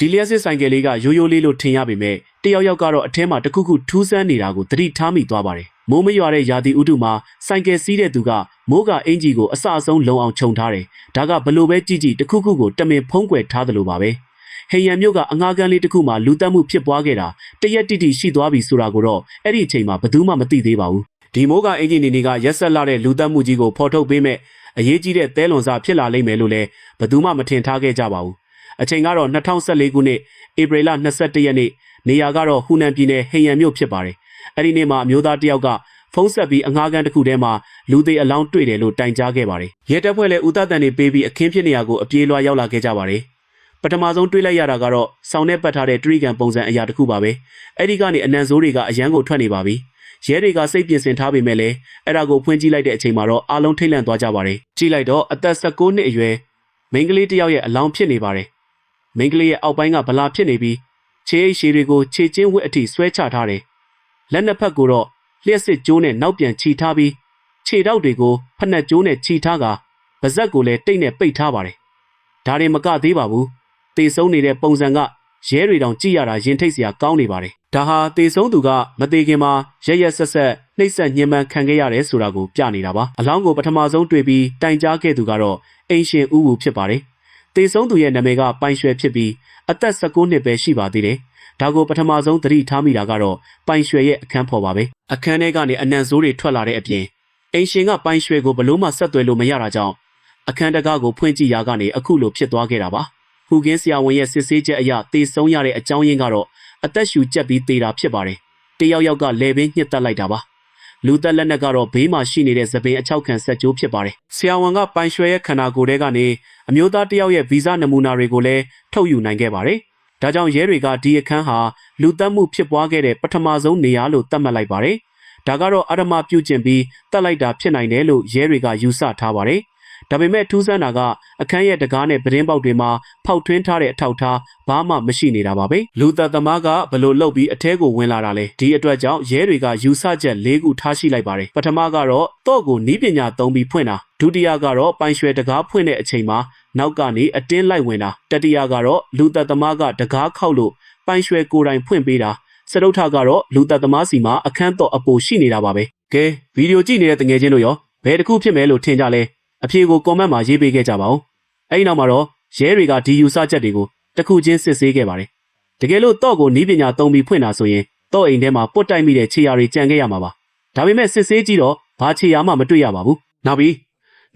ဒီလျှက်စစ်ဆိုင်ကယ်လေးကရိုးရိုးလေးလို့ထင်ရပေမဲ့တယောက်ယောက်ကတော့အထဲမှာတခုခုထူးဆန်းနေတာကိုသတိထားမိသွားပါတယ်မိုးမရွာတဲ့ရာသီဥတုမှာဆိုင်ကယ်စီးတဲ့သူကမိုးကအင်ဂျီကိုအစအဆုံးလုံအောင်ခြုံထားတယ်ဒါကဘလို့ပဲကြည့်ကြည့်တခုခုကိုတမင်ဖုံးကွယ်ထားတယ်လို့ပါပဲဟိယံမြို့ကအငှားကန်းလေးတစ်ခုမှာလူတက်မှုဖြစ်ပွားခဲ့တာတရက်တိတိရှိသွားပြီဆိုတာကိုတော့အဲ့ဒီအချိန်မှာဘယ်သူမှမသိသေးပါဘူးဒီမိုးကအင်ဂျီနေနေကရက်ဆက်လာတဲ့လူတက်မှုကြီးကိုဖော်ထုတ်ပေးမဲ့အရေးကြီးတဲ့သဲလွန်စာဖြစ်လာလိမ့်မယ်လို့လည်းဘယ်သူမှမထင်ထားခဲ့ကြပါဘူးအချိန်ကတော့2014ခုနှစ်ဧပြီလ21ရက်နေ့နေရာကတော့ဟူနန်ပြည်နယ်ဟိယံမြို့ဖြစ်ပါတယ်အဲ့ဒီနေ့မှာအမျိုးသားတယောက်ကဖုန်းဆက်ပြီးအငှားကန်းတစ်ခုထဲမှာလူသေးအလောင်းတွေ့တယ်လို့တိုင်ကြားခဲ့ပါတယ်ရဲတပ်ဖွဲ့လည်းဦးသားတန်တွေပေးပြီးအခင်းဖြစ်နေရာကိုအပြေးလွှားရောက်လာခဲ့ကြပါတယ်ပထမဆုံးတွေးလိုက်ရတာကတော့စောင်းနဲ့ပတ်ထားတဲ့တရိကန်ပုံစံအရာတစ်ခုပါပဲအဲ့ဒီကနေအနံဆိုးတွေကအရန်ကိုထွက်နေပါပြီရဲတွေကစိတ်ပြင်ဆင်ထားပေမဲ့လည်းအဲ့ဒါကိုဖွင့်ကြည့်လိုက်တဲ့အချိန်မှာတော့အားလုံးထိတ်လန့်သွားကြပါတယ်ကြည့်လိုက်တော့အသက်16နှစ်အရွယ်မိန်းကလေးတစ်ယောက်ရဲ့အလောင်းဖြစ်နေပါတယ်မိန်းကလေးရဲ့အောက်ပိုင်းကဗလာဖြစ်နေပြီးခြေအိတ်ရှည်တွေကိုခြေချင်းဝစ်အထိဆွဲချထားတယ်လက်နှစ်ဖက်ကိုတော့လျှက်စစ်ကြိုးနဲ့နောက်ပြန်ချီထားပြီးခြေထောက်တွေကိုဖက်နှက်ကြိုးနဲ့ချီထားကပါးစပ်ကိုလည်းတိတ်နဲ့ပိတ်ထားပါတယ်ဒါတွေမကသေးပါဘူးတေဆုံးနေတဲ့ပုံစံကရဲတွေတောင်ကြည့်ရတာရင်ထိတ်စရာကောင်းနေပါတယ်ဒါဟာတေဆုံးသူကမသေးခင်မှာရက်ဆက်ဆက်နှိပ်စက်ညှဉ်းပန်းခံခဲ့ရတယ်ဆိုတာကိုပြနေတာပါအလောင်းကိုပထမဆုံးတွေ့ပြီးတိုင်ကြားခဲ့သူကတော့အင်ရှင်ဦးဘူးဖြစ်ပါတယ်တေဆုံးသူရဲ့နာမည်ကပိုင်ရွှဲဖြစ်ပြီးအသက်16နှစ်ပဲရှိပါသေးတယ်ဒါကိုပထမဆုံးသတိထားမိတာကတော့ပိုင်ရွှဲရဲ့အခန်းဖော်ပါပဲအခန်းထဲကနေအနံဆိုးတွေထွက်လာတဲ့အပြင်အင်ရှင်ကပိုင်ရွှဲကိုဘလို့မှဆက်သွယ်လို့မရတာကြောင့်အခန်းတကားကိုဖွင့်ကြည့်ရာကနေအခုလိုဖြစ်သွားခဲ့တာပါဟူကင်းဆရာဝန်ရဲ့စစ်ဆေးချက်အရတေဆုံးရတဲ့အကြောင်းရင်းကတော့အသက်ရှူကျက်ပြီးသေတာဖြစ်ပါတယ်တယောက်ယောက်ကလေပင်ညှစ်တက်လိုက်တာပါလူသက်လက်နက်ကတော့ဘေးမှာရှိနေတဲ့သပင်အချောက်ခံဆက်ကြိုးဖြစ်ပါတယ်ဆရာဝန်ကပိုင်ရွှဲရဲ့ခန္ဓာကိုယ်ထဲကနေအမျိုးသားတယောက်ရဲ့ဗီဇနမူနာတွေကိုလည်းထုတ်ယူနိုင်ခဲ့ပါတယ်ဒါကြောင့်ရဲတွေကဒီအခန်းဟာလူသက်မှုဖြစ်ပွားခဲ့တဲ့ပထမဆုံးနေရာလို့သတ်မှတ်လိုက်ပါတယ်ဒါကတော့အဓမ္မပြုကျင့်ပြီးတတ်လိုက်တာဖြစ်နိုင်တယ်လို့ရဲတွေကယူဆထားပါတယ်ဒါပေမဲ့ထူးဆန်းတာကအခန်းရဲ့တကားနဲ့ပတင်းပေါက်တွေမှာဖောက်ထွင်းထားတဲ့အထောက်ထားဘာမှမရှိနေတာပါပဲလူသက်သမားကဘလို့လှုပ်ပြီးအထဲကိုဝင်လာတာလဲဒီအတွက်ကြောင့်ရဲတွေကယူဆချက်၄ခုထားရှိလိုက်ပါတယ်ပထမကတော့တော့ကိုနီးပညာသုံးပြီးဖွင့်တာဒုတိယကတော့ပိုင်ရွှဲတကားဖွင့်တဲ့အချိန်မှာနောက်ကနေအတင်းလိုက်ဝင်တာတတိယကတော့လူသက်သမားကတကားခောက်လို့ပိုင်ရွှဲကိုယ်တိုင်ဖွင့်ပေးတာစတုထကတော့လူသက်သမားစီမှာအခန်းတော့အပိုရှိနေတာပါပဲကဲဗီဒီယိုကြည့်နေတဲ့တငယ်ချင်းတို့ရောဘယ်တစ်ခုဖြစ်မယ်လို့ထင်ကြလဲအဖြေကိုကွန်မန့်မှာရေးပေးခဲ့ကြပါဦးအဲဒီနောက်မှာတော့ရဲတွေကဒီယူဆချက်တွေကိုတစ်ခုချင်းစစ်ဆေးခဲ့ပါတယ်တကယ်လို့တော့ကိုနီးပညာသုံးပြီးဖွင့်တာဆိုရင်တော့အိမ်ထဲမှာပွတ်တိုက်မိတဲ့ခြေရာတွေကြံခဲ့ရမှာပါဒါပေမဲ့စစ်ဆေးကြည့်တော့ဘာခြေရာမှမတွေ့ရပါဘူးနောက်ပြီ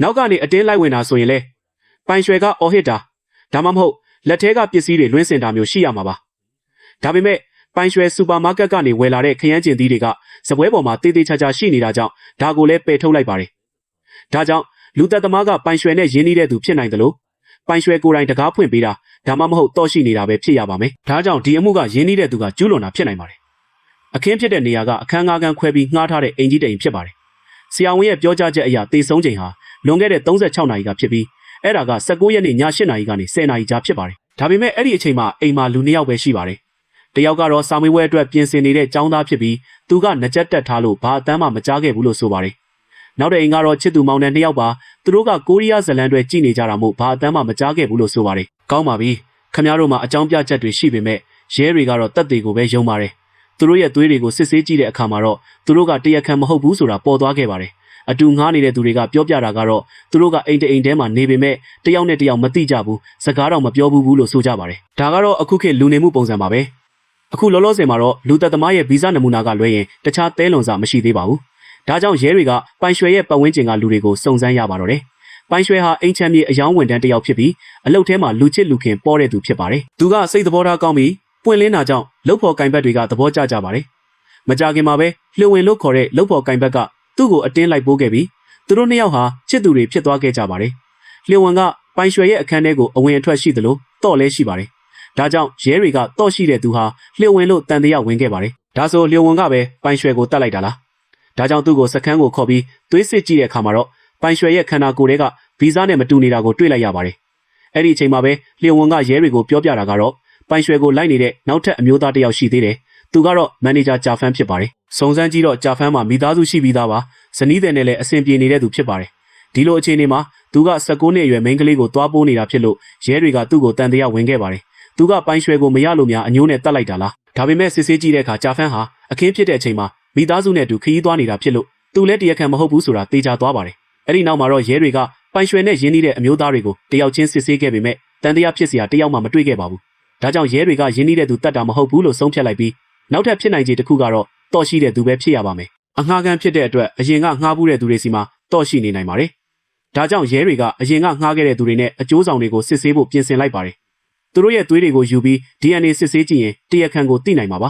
းနောက်ကနေအတင်းလိုက်ဝင်တာဆိုရင်လေပိုင်ရွှဲကအော်ဟစ်တာဒါမှမဟုတ်လက်ထဲကပစ္စည်းတွေလွှင့်စင်တာမျိုးရှိရမှာပါဒါပေမဲ့ပိုင်ရွှဲစူပါမားကတ်ကနေဝယ်လာတဲ့ခရမ်းကျင်သီးတွေကစပွဲပေါ်မှာတေးသေးချာချာရှိနေတာကြောင့်ဒါကိုလည်းပယ်ထုတ်လိုက်ပါတယ်ဒါကြောင့်လူသက်သမားကပိုင်ရွှဲနဲ့ရင်းနှီးတဲ့သူဖြစ်နိုင်တယ်လို့ပိုင်ရွှဲကိုယ်တိုင်တကားဖွင့်ပေးတာဒါမှမဟုတ်တော့ရှိနေတာပဲဖြစ်ရပါမယ်ဒါကြောင့်ဒီအမှုကရင်းနှီးတဲ့သူကကျူးလွန်တာဖြစ်နိုင်ပါတယ်အခင်းဖြစ်တဲ့နေရာကအခန်းငါးခန်းခွဲပြီးငှားထားတဲ့အင်ကြီးတိမ်ဖြစ်ပါတယ်ဆရာဝန်ရဲ့ပြောကြားချက်အရတေဆုံးချိန်ဟာလွန်ခဲ့တဲ့36နာရီကဖြစ်ပြီးအဲ့ဒါက19ရက်နေ့ည8နာရီကနေ10နာရီကြာဖြစ်ပါတယ်ဒါပေမဲ့အဲ့ဒီအချိန်မှာအိမ်မှာလူ2ယောက်ပဲရှိပါတယ်တယောက်ကတော့စာမေးပွဲအတွက်ပြင်ဆင်နေတဲ့ចောင်းသားဖြစ်ပြီးသူကနှကြက်တက်ထားလို့ဘာအတမ်းမှမကြားခဲ့ဘူးလို့ဆိုပါတယ်နောက်တဲ့အိမ်ကတော့ချစ်သူမောင်နှံ2ယောက်ပါသူတို့ကကိုရီးယားဇလန်တွေကြည်နေကြတာမို့ဘာအတမ်းမှမကြားခဲ့ဘူးလို့ဆိုပါတယ်ကောင်းပါပြီခင်ဗျားတို့မှာအကြောင်းပြချက်တွေရှိပေမဲ့ရဲတွေကတော့တက်တွေကိုပဲယုံပါတယ်သူတို့ရဲ့သွေးတွေကိုစစ်ဆေးကြည့်တဲ့အခါမှာတော့သူတို့ကတရားခံမဟုတ်ဘူးဆိုတာပေါ်သွားခဲ့ပါတယ်အတူငှားနေတဲ့သူတွေကပြောပြတာကတော့သူတို့ကအိမ်တအိမ်ထဲမှာနေပေမဲ့တယောက်နဲ့တယောက်မသိကြဘူးစကားတော့မပြောဘူးလို့ဆိုကြပါတယ်ဒါကတော့အခုခေတ်လူနေမှုပုံစံပါပဲအခုလောလောဆယ်မှာတော့လူသက်သမားရဲ့ဗီဇနမူနာကလွှဲရင်တခြားသဲလွန်စာမရှိသေးပါဘူးဒါကြောင့်ရဲတွေကပိုင်ရွှဲရဲ့ပတ်ဝန်းကျင်ကလူတွေကိုစုံစမ်းရပါတော့တယ်ပိုင်ရွှဲဟာအိမ်ချမ်းမြေအယောင်းဝန်တန်းတစ်ယောက်ဖြစ်ပြီးအလုပ်ထဲမှာလူချစ်လူခင်ပေါ်တဲ့သူဖြစ်ပါတယ်သူကစိတ်သဘောထားကောင်းပြီးပွင့်လင်းတာကြောင့်လုပ်ဖော်ကင်ဘက်တွေကသဘောကျကြပါတယ်မကြခင်မှာပဲလျှို့ဝင်လို့ခေါ်တဲ့လုပ်ဖော်ကင်ဘက်ကသူ့ကိုအတင်းလိုက်ပိုးခဲ့ပြီးသူတို့2ယောက်ဟာချစ်သူတွေဖြစ်သွားခဲ့ကြပါတယ်လျှို့ဝင်ကပိုင်ရွှဲရဲ့အခန်းထဲကိုအဝင်အထွက်ရှိသလိုတော့လည်းရှိပါတယ်ဒါကြောင့်ရဲတွေကတော့ရှိတဲ့သူဟာလျှို့ဝင်လို့တန်တရားဝင်ခဲ့ပါတယ်ဒါဆိုလျှို့ဝင်ကပဲပိုင်ရွှဲကိုတတ်လိုက်တာလားဒါကြောင့်သူ့ကိုစခန်းကိုခေါ်ပြီးသွေးစစ်ကြည့်တဲ့အခါမှာတော့ပိုင်ရွှဲရဲ့ခန္ဓာကိုယ်တွေကဗီဇနဲ့မတူနေတာကိုတွေ့လိုက်ရပါတယ်။အဲ့ဒီအချိန်မှာပဲလျှို့ဝန်ကရဲတွေကိုပြောပြတာကတော့ပိုင်ရွှဲကိုလိုက်နေတဲ့နောက်ထပ်အမျိုးသားတစ်ယောက်ရှိသေးတယ်။သူကတော့မန်နေဂျာဂျာဖန်ဖြစ်ပါတယ်။စုံစမ်းကြည့်တော့ဂျာဖန်မှာမိသားစုရှိပြီးသားပါ။ဇနီးတဲ့နဲ့လည်းအဆင်ပြေနေတဲ့သူဖြစ်ပါတယ်။ဒီလိုအခြေအနေမှာသူက19နှစ်အရွယ်မိန်းကလေးကိုတွားပိုးနေတာဖြစ်လို့ရဲတွေကသူ့ကိုတန်တရားဝင်ခဲ့ပါတယ်။ သူကပိုင်ရွှဲကိုမရလို့များအညိုးနဲ့တတ်လိုက်တာလားဒါပေမဲ့စစ်ဆေးကြည့်တဲ့အခါဂျာဖန်ဟာအခင်းဖြစ်တဲ့အချိန်မှာမိသားစုနဲ့အတူခရီးသွားနေတာဖြစ်လို့သူလည်းတရားခံမဟုတ်ဘူးဆိုတာသိကြသွားပါတယ်အဲ့ဒီနောက်မှာတော့ရဲတွေကပိုင်ရွှဲနဲ့ရင်းနှီးတဲ့အမျိုးသားတွေကိုတယောက်ချင်းစစ်ဆေးခဲ့ပေမဲ့တန်တရားဖြစ်စရာတယောက်မှမတွေ့ခဲ့ပါဘူးဒါကြောင့်ရဲတွေကရင်းနှီးတဲ့သူတတ်တာမဟုတ်ဘူးလို့ဆုံးဖြတ်လိုက်ပြီးနောက်ထပ်ဖြစ်နိုင်ခြေတစ်ခုကတော့တော့ရှိတဲ့သူပဲဖြစ်ရပါမယ်အငှားကန်ဖြစ်တဲ့အတွက်အရင်ကငှားဘူးတဲ့သူတွေစီမှာတော့ရှိနေနိုင်ပါတယ်ဒါကြောင့်ရဲတွေကအရင်ကငှားခဲ့တဲ့သူတွေနဲ့အကျိုးဆောင်တွေကိုစစ်ဆေးဖို့ပြင်ဆင်လိုက်ပါတယ်သူတို့ရဲ့သွေးတွေကိုယူပြီး DNA စစ်ဆေးကြည့်ရင်တရားခံကိုသိနိုင်မှာပါ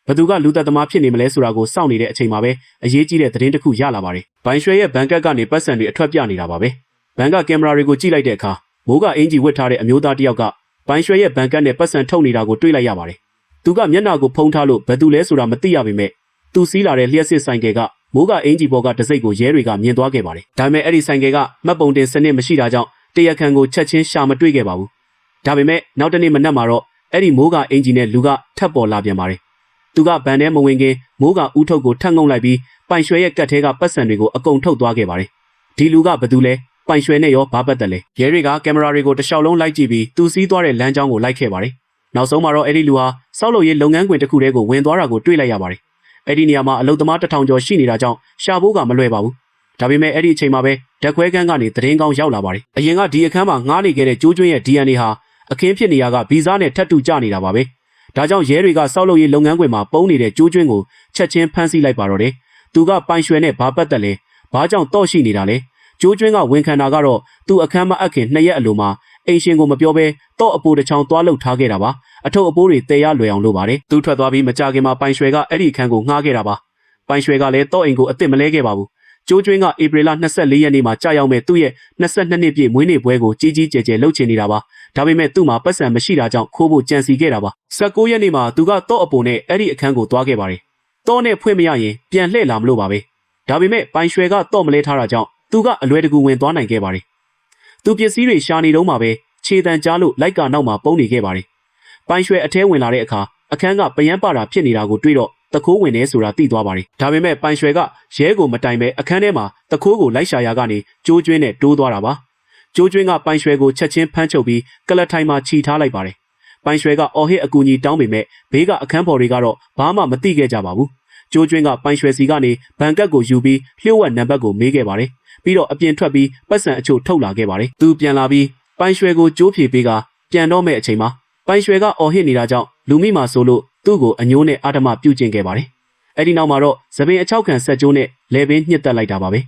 ဘသူကလူသက်သမားဖြစ်နေမလဲဆိုတာကိုစောင့်နေတဲ့အချိန်မှာပဲအရေးကြီးတဲ့သတင်းတစ်ခုရလာပါတယ်ဘိုင်ရွှဲရဲ့ဘန်ကတ်ကနေပတ်စံတွေအထွက်ပြနေတာပါပဲဘန်ကကင်မရာတွေကိုကြည့်လိုက်တဲ့အခါမိုးကအင်ဂျီဝတ်ထားတဲ့အမျိုးသားတစ်ယောက်ကဘိုင်ရွှဲရဲ့ဘန်ကတ်နဲ့ပတ်စံထုတ်နေတာကိုတွေ့လိုက်ရပါတယ်သူကမျက်နှာကိုဖုံးထားလို့ဘယ်သူလဲဆိုတာမသိရပေမဲ့သူစီးလာတဲ့လျှက်စစ်ဆိုင်ကယ်ကမိုးကအင်ဂျီဘော်ကတစိမ့်ကိုရဲတွေကမြင်သွားခဲ့ပါတယ်ဒါပေမဲ့အဲ့ဒီဆိုင်ကယ်ကမှတ်ပုံတင်စနစ်မရှိတာကြောင့်တရားခံကိုချက်ချင်းရှာမတွေ့ခဲ့ပါဘူးဒါပေမဲ့နောက်တနေ့မနက်မှာတော့အဲ့ဒီမိုးကအင်ဂျီနဲ့လူကထပ်ပေါ်လာပြန်ပါတယ်သူကဘန်ထဲမဝင်ခင်မိုးကဦးထုတ်ကိုထပ်ငုံလိုက်ပြီးပိုင်ရွှဲရဲ့ကတ်ထဲကပတ်စံတွေကိုအကုန်ထုတ်သွားခဲ့ပါတယ်ဒီလူကဘသူလဲပိုင်ရွှဲနဲ့ရောဘာပတ်သက်လဲရဲတွေကကင်မရာတွေကိုတစ်လျှောက်လုံးလိုက်ကြည့်ပြီးသူစီးသွားတဲ့လမ်းကြောင်းကိုလိုက်ခဲ့ပါတယ်နောက်ဆုံးမှာတော့အဲ့ဒီလူဟာစောက်လုပ်ရေးလုပ်ငန်းခွင်တစ်ခုတည်းကိုဝင်သွားတာကိုတွေ့လိုက်ရပါတယ်အဲ့ဒီနေရာမှာအလုသမား1000ကျော်ရှိနေတာကြောင့်ရှာဖို့ကမလွယ်ပါဘူးဒါပေမဲ့အဲ့ဒီအချိန်မှာပဲဓာတ်ခွဲခန်းကနေသတင်းကောင်းရောက်လာပါတယ်အရင်ကဒီအခန်းမှာငှားနေခဲ့တဲ့ကျိုးကျွင်းရဲ့ DNA ဟာအခင်းဖြစ်နေရကဗီဇနဲ့ထပ်တူကျနေတာပါပဲဒါကြောင့်ရဲတွေကစောက်လုပ်ရေးလုပ်ငန်းခွင်မှာပုံနေတဲ့ကျိုးကျွင်းကိုချက်ချင်းဖမ်းဆီးလိုက်ပါတော့တယ်သူကပိုင်ရွှဲနဲ့ဘာပတ်သက်လဲဘာကြောင့်တော့ရှိနေတာလဲကျိုးကျွင်းကဝန်ခံတာကတော့သူအခန်းမအပ်ခင်2ရက်အလိုမှာအိမ်ရှင်ကိုမပြောဘဲတော့အပိုးတစ်ချောင်းသွားလှုပ်ထားခဲ့တာပါအထုပ်အပိုးတွေတဲရလွယ်အောင်လုပ်ပါတယ်သူထွက်သွားပြီးမကြခင်မှာပိုင်ရွှဲကအဲ့ဒီအခန်းကိုငှားခဲ့တာပါပိုင်ရွှဲကလည်းတော့အိမ်ကိုအစ်စ်မလဲခဲ့ပါဘူးကျိုးကျွင်းကဧပြီလ24ရက်နေ့မှာကြာရောက်မဲ့သူ့ရဲ့22နှစ်ပြည့်မွေးနေ့ပွဲကိုကြီးကြီးကျယ်ကျယ်လုပ်ချင်နေတာပါဒါပေမဲ့သူ့မှာပတ်စံမရှိတာကြောင့်ခိုးဖို့ကြံစီခဲ့တာပါ19ရက်နေ့မှာသူကတော့အပိုနဲ့အဲ့ဒီအခန်းကိုသွားခဲ့ပါတယ်တော့နဲ့ဖွင့်မရရင်ပြန်လှည့်လာမလို့ပါပဲဒါပေမဲ့ပိုင်ရွှဲကတော့မလဲထားတာကြောင့်သူကအလွယ်တကူဝင်သွားနိုင်ခဲ့ပါတယ်သူပစ္စည်းတွေရှာနေတော့မှပဲခြေတံကြားလို့လိုက်ကာနောက်မှာပုံနေခဲ့ပါတယ်ပိုင်ရွှဲအထဲဝင်လာတဲ့အခါအခန်းကပယံပါတာဖြစ်နေတာကိုတွေ့တော့တခိုးဝင်နေဆိုတာသိသွားပါတယ်ဒါပေမဲ့ပိုင်ရွှဲကရဲကိုမတိုင်ပဲအခန်းထဲမှာတခိုးကိုလိုက်ရှာရာကနေကျိုးကျွင်းနဲ့တိုးသွားတာပါကျိုးကျွင်းကပိုင်ရွှဲကိုချက်ချင်းဖမ်းချုပ်ပြီးကလတ်ထိုင်မှာခြိထားလိုက်ပါတယ်ပိုင်ရွှဲကအော်ဟစ်အကူအညီတောင်းပေမဲ့ဘေးကအခန်းဖော်တွေကတော့ဘာမှမသိခဲ့ကြပါဘူးကျိုးကျွင်းကပိုင်ရွှဲစီကနေဘန်ကတ်ကိုယူပြီးလျှို့ဝှက်နံပါတ်ကိုမေးခဲ့ပါတယ်ပြီးတော့အပြင်ထွက်ပြီးပတ်စံအချို့ထုတ်လာခဲ့ပါတယ်သူပြန်လာပြီးပိုင်ရွှဲကိုကြိုးဖြေပေးကပြန်တော့မဲ့အချိန်မှာပိုင်ရွှဲကအော်ဟစ်နေတာကြောင့်လူမိမာဆိုလို့သူ့ကိုအညိုးနဲ့အာဓမပြုကျင့်ခဲ့ပါတယ်အဲ့ဒီနောက်မှာတော့သပင်အချောက်ခံဆက်ကျိုးနဲ့လဲပင်ညှစ်တက်လိုက်တာပါပဲ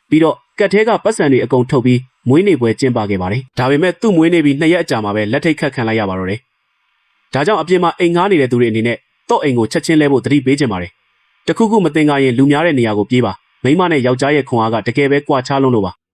ပြီးတော့ကတ်ထဲကပတ်စံတွေအကုန်ထုတ်ပြီးမွေးနေ့ပွဲကျင်းပခဲ့ပါတယ်ဒါပေမဲ့သူ့မွေးနေ့ပြီး2ရက်အကြာမှာပဲလက်ထိတ်ခတ်ခံလိုက်ရပါတော့တယ်ဒါကြောင့်အပြင်မှာအိမ်ငှားနေတဲ့သူတွေအနေနဲ့တော့အိမ်ကိုချက်ချင်းလဲဖို့သတိပေးကြပါတယ်တခုခုမတင်ကားရင်လူများတဲ့နေရာကိုပြေးပါမိမနဲ့ယောက်ျားရဲ့ခွန်အားကတကယ်ပဲကွာခြားလုံးလို့ပါ